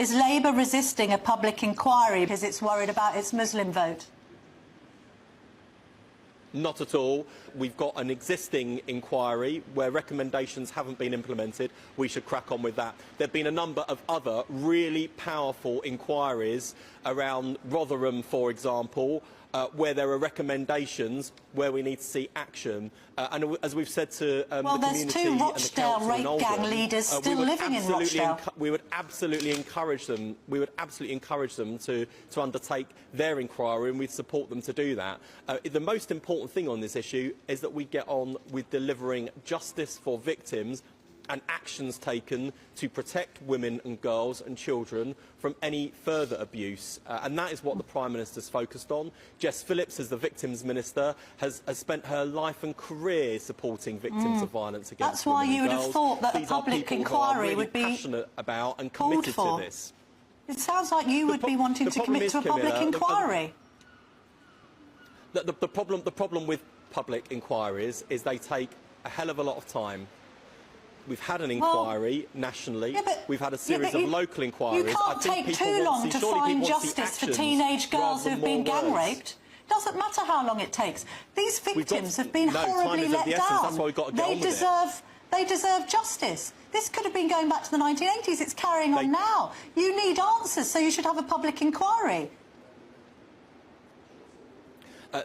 Is Labour resisting a public inquiry because it's worried about its Muslim vote? Not at all. We've got an existing inquiry where recommendations haven't been implemented. We should crack on with that. There have been a number of other really powerful inquiries around Rotherham, for example, where there are recommendations where we need to see action. And as we've said to the community there's two Rochdale rape gang leaders still living in Rochdale. We would absolutely encourage them. We would absolutely encourage them to undertake their inquiry, and we'd support them to do that. The most important thing on this issue is that we get on with delivering justice for victims and actions taken to protect women and girls and children from any further abuse. And that is what the Prime Minister's focused on. Jess Phillips, as the Victims Minister, has spent her life and career supporting victims of violence against women and girls. That's why you would have thought that a public inquiry would be passionate about and committed to this. It sounds like you would be wanting to commit to a public inquiry. The problem with public inquiries is they take a hell of a lot of time. We've had an inquiry nationally. We've had a series of local inquiries. You can't take too long to find justice for teenage girls who've been gang raped. It doesn't matter how long it takes. These victims have been horribly let down. That's why we've got to get on with it. They deserve justice. This could have been going back to the 1980s. It's carrying on now. You need answers, so you should have a public inquiry.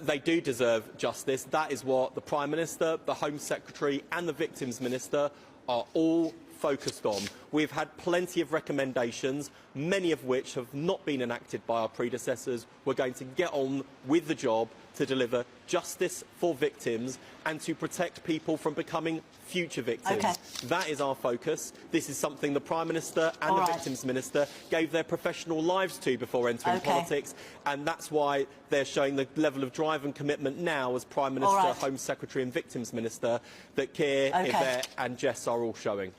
They do deserve justice. That is what the Prime Minister, the Home Secretary and the Victims Minister are all focused on. We've had plenty of recommendations, many of which have not been enacted by our predecessors. We're going to get on with the job to deliver justice for victims and to protect people from becoming future victims. That is our focus. This is something the Prime Minister and the Victims Minister gave their professional lives to before entering politics, and that's why they're showing the level of drive and commitment now as Prime Minister, Home Secretary and Victims Minister that Keir, Yvette and Jess are all showing.